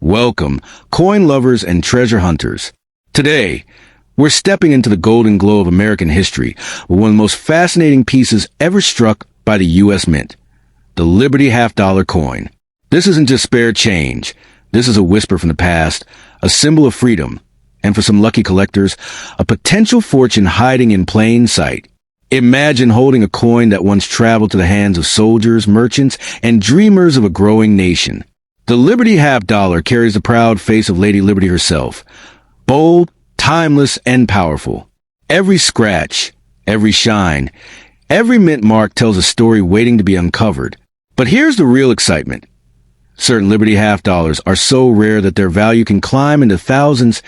Welcome, coin lovers and treasure hunters. Today, we're stepping into the golden glow of American history with one of the most fascinating pieces ever struck by the U.S. Mint, the Liberty half-dollar coin. This isn't just spare change. This is a whisper from the past, a symbol of freedom, and for some lucky collectors, a potential fortune hiding in plain sight. Imagine holding a coin that once traveled to the hands of soldiers, merchants, and dreamers of a growing nation. The Liberty half-dollar carries the proud face of Lady Liberty herself. Bold, timeless, and powerful. Every scratch, every shine, every mint mark tells a story waiting to be uncovered. But here's the real excitement. Certain Liberty half-dollars are so rare that their value can climb into thousands,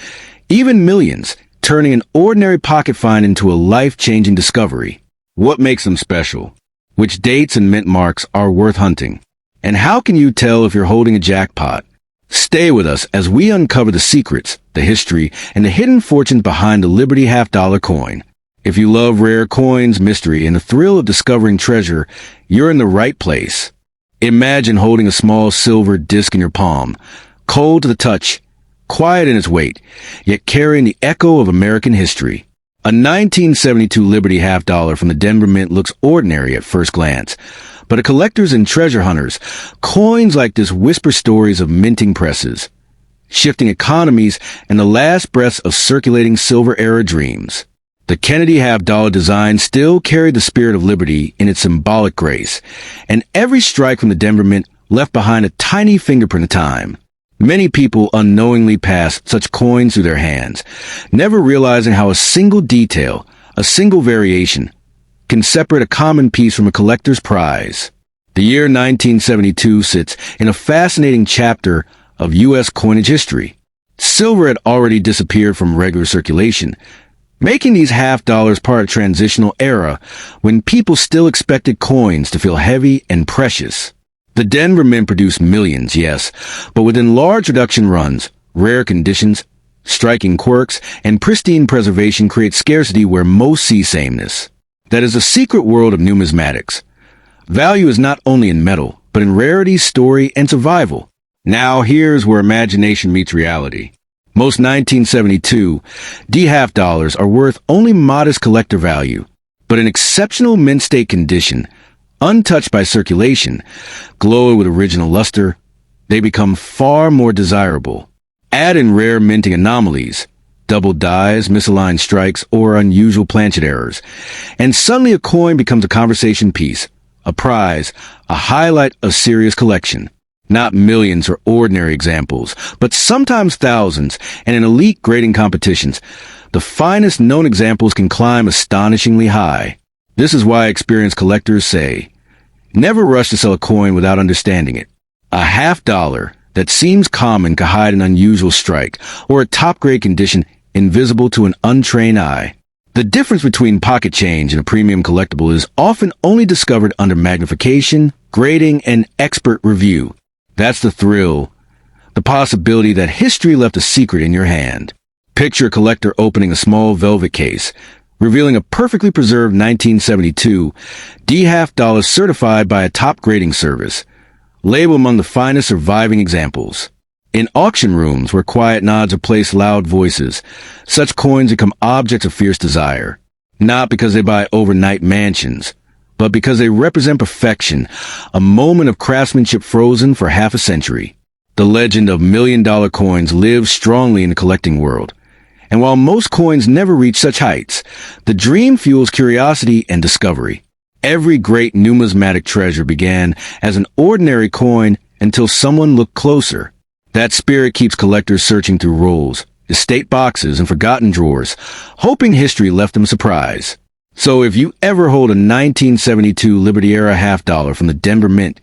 even millions, turning an ordinary pocket find into a life-changing discovery. What makes them special? Which dates and mint marks are worth hunting? And how can you tell if you're holding a jackpot? Stay with us as we uncover the secrets, the history, and the hidden fortunes behind the Liberty half-dollar coin. If you love rare coins, mystery, and the thrill of discovering treasure, you're in the right place. Imagine holding a small silver disc in your palm, cold to the touch, quiet in its weight, yet carrying the echo of American history. A 1972 Liberty half-dollar from the Denver Mint looks ordinary at first glance, but to collectors and treasure hunters, coins like this whisper stories of minting presses, shifting economies, and the last breaths of circulating silver-era dreams. The Kennedy half-dollar design still carried the spirit of liberty in its symbolic grace, and every strike from the Denver Mint left behind a tiny fingerprint of time. Many people unknowingly pass such coins through their hands, never realizing how a single detail, a single variation, can separate a common piece from a collector's prize. The year 1972 sits in a fascinating chapter of U.S. coinage history. Silver had already disappeared from regular circulation, making these half-dollars part of a transitional era when people still expected coins to feel heavy and precious. The Denver Mint produced millions, yes, but within large reduction runs, rare conditions, striking quirks, and pristine preservation create scarcity where most see sameness. That is the secret world of numismatics. Value is not only in metal, but in rarity, story, and survival. Now here's where imagination meets reality. Most 1972 D half-dollars are worth only modest collector value, but in exceptional mint state condition, untouched by circulation, glowing with original luster, they become far more desirable. Add in rare minting anomalies, double dies, misaligned strikes, or unusual planchet errors, and suddenly a coin becomes a conversation piece, a prize, a highlight of serious collection. Not millions or ordinary examples, but sometimes thousands, and in elite grading competitions, the finest known examples can climb astonishingly high. This is why experienced collectors say, never rush to sell a coin without understanding it. A half-dollar that seems common could hide an unusual strike, or a top-grade condition invisible to an untrained eye. The difference between pocket change and a premium collectible is often only discovered under magnification, grading, and expert review. That's the thrill, the possibility that history left a secret in your hand. Picture a collector opening a small velvet case, revealing a perfectly preserved 1972 D half-dollar certified by a top grading service, labeled among the finest surviving examples. In auction rooms where quiet nods replace loud voices, such coins become objects of fierce desire, not because they buy overnight mansions, but because they represent perfection, a moment of craftsmanship frozen for half a century. The legend of million-dollar coins lives strongly in the collecting world. And while most coins never reach such heights, the dream fuels curiosity and discovery. Every great numismatic treasure began as an ordinary coin until someone looked closer. That spirit keeps collectors searching through rolls, estate boxes, and forgotten drawers, hoping history left them a surprise. So if you ever hold a 1972 Liberty-era half-dollar from the Denver Mint,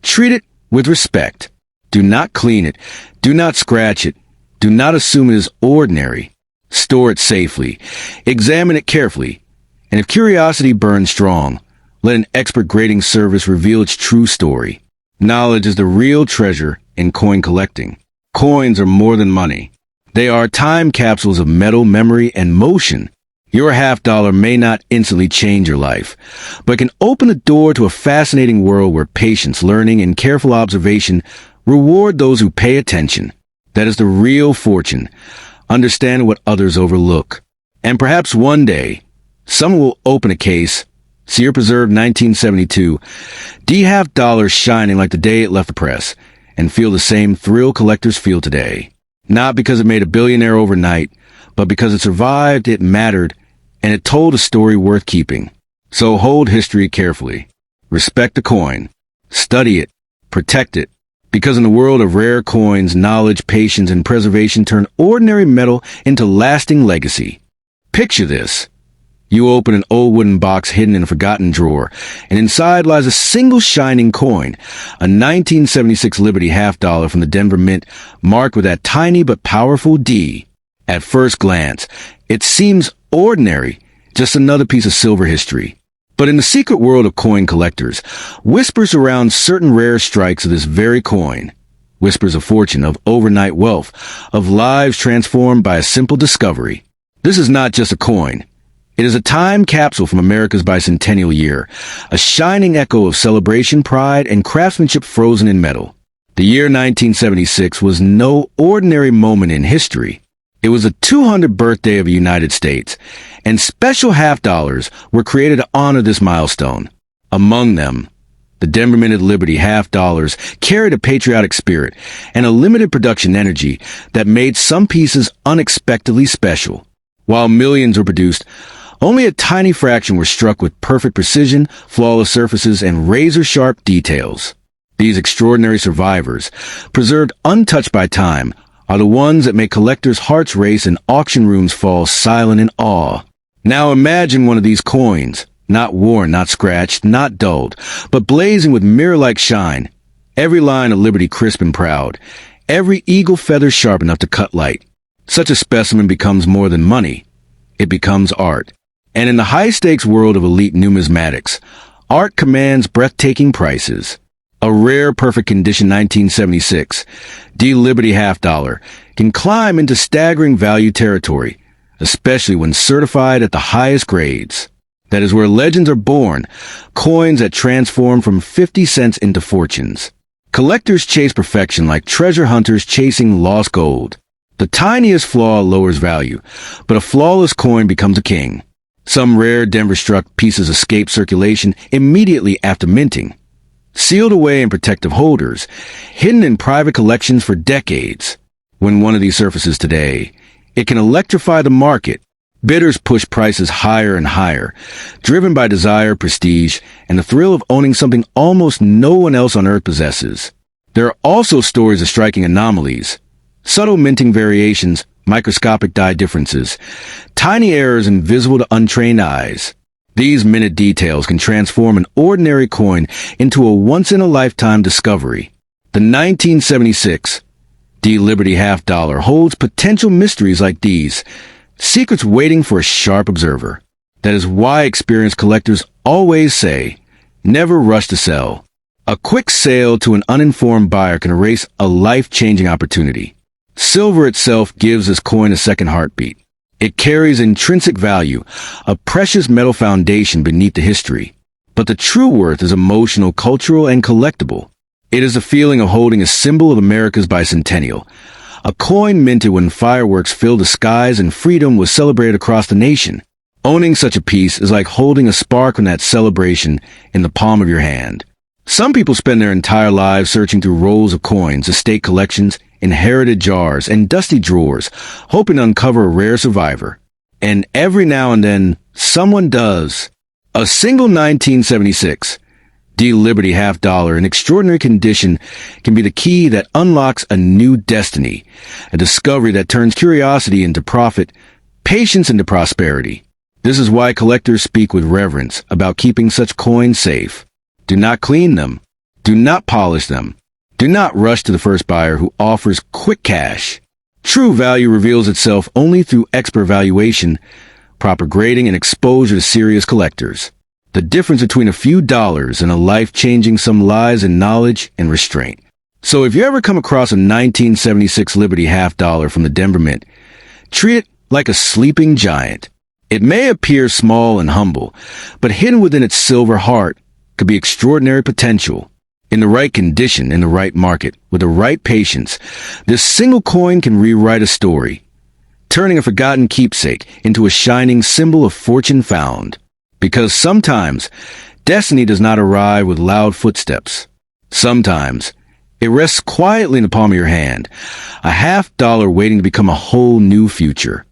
treat it with respect. Do not clean it. Do not scratch it. Do not assume it is ordinary. Store it safely. Examine it carefully. And if curiosity burns strong, let an expert grading service reveal its true story. Knowledge is the real treasure in coin collecting. Coins are more than money. They are time capsules of metal, memory, and motion. Your half-dollar may not instantly change your life, but can open a door to a fascinating world where patience, learning, and careful observation reward those who pay attention. That is the real fortune. Understand what others overlook. And perhaps one day, someone will open a case, see your preserved 1972 D-half dollar shining like the day it left the press, and feel the same thrill collectors feel today. Not because it made a billionaire overnight, but because it survived, it mattered, and it told a story worth keeping. So hold history carefully. Respect the coin. Study it. Protect it. Because in the world of rare coins, knowledge, patience, and preservation turn ordinary metal into lasting legacy. Picture this. You open an old wooden box hidden in a forgotten drawer, and inside lies a single shining coin, a 1976 Liberty half-dollar from the Denver Mint, marked with that tiny but powerful D. At first glance, it seems ordinary, just another piece of silver history. But in the secret world of coin collectors, whispers surround certain rare strikes of this very coin. Whispers of fortune, of overnight wealth, of lives transformed by a simple discovery. This is not just a coin. It is a time capsule from America's bicentennial year, a shining echo of celebration, pride, and craftsmanship frozen in metal. The year 1976 was no ordinary moment in history. It was the 200th birthday of the United States, and special half-dollars were created to honor this milestone. Among them, the Denver Minted Liberty half-dollars carried a patriotic spirit and a limited production energy that made some pieces unexpectedly special. While millions were produced, only a tiny fraction were struck with perfect precision, flawless surfaces, and razor-sharp details. These extraordinary survivors, preserved untouched by time, are the ones that make collectors' hearts race and auction rooms fall silent in awe. Now imagine one of these coins, not worn, not scratched, not dulled, but blazing with mirror-like shine, every line of Liberty crisp and proud, every eagle feather sharp enough to cut light. Such a specimen becomes more than money. It becomes art. And in the high-stakes world of elite numismatics, art commands breathtaking prices. A rare perfect condition 1976 D Liberty half-dollar can climb into staggering value territory, especially when certified at the highest grades. That is where legends are born, coins that transform from 50 cents into fortunes. Collectors chase perfection like treasure hunters chasing lost gold. The tiniest flaw lowers value, but a flawless coin becomes a king. Some rare Denver-struck pieces escape circulation immediately after minting, sealed away in protective holders, hidden in private collections for decades. When one of these surfaces today, it can electrify the market. Bidders push prices higher and higher, driven by desire, prestige, and the thrill of owning something almost no one else on Earth possesses. There are also stories of striking anomalies, subtle minting variations, microscopic die differences, tiny errors invisible to untrained eyes. These minute details can transform an ordinary coin into a once-in-a-lifetime discovery. The 1976 D Liberty half-dollar holds potential mysteries like these, secrets waiting for a sharp observer. That is why experienced collectors always say, never rush to sell. A quick sale to an uninformed buyer can erase a life-changing opportunity. Silver itself gives this coin a second heartbeat. It carries intrinsic value, a precious metal foundation beneath the history. But the true worth is emotional, cultural, and collectible. It is the feeling of holding a symbol of America's bicentennial, a coin minted when fireworks filled the skies and freedom was celebrated across the nation. Owning such a piece is like holding a spark from that celebration in the palm of your hand. Some people spend their entire lives searching through rolls of coins, estate collections, inherited jars, and dusty drawers, hoping to uncover a rare survivor. And every now and then, someone does. A single 1976 D Liberty half-dollar in extraordinary condition can be the key that unlocks a new destiny, a discovery that turns curiosity into profit, patience into prosperity. This is why collectors speak with reverence about keeping such coins safe. Do not clean them. Do not polish them. Do not rush to the first buyer who offers quick cash. True value reveals itself only through expert valuation, proper grading, and exposure to serious collectors. The difference between a few dollars and a life changing some lies in knowledge and restraint. So if you ever come across a 1976 Liberty half-dollar from the Denver Mint, treat it like a sleeping giant. It may appear small and humble, but hidden within its silver heart could be extraordinary potential. In the right condition, in the right market, with the right patience, this single coin can rewrite a story, turning a forgotten keepsake into a shining symbol of fortune found. Because sometimes, destiny does not arrive with loud footsteps. Sometimes, it rests quietly in the palm of your hand, a $50 waiting to become a whole new future.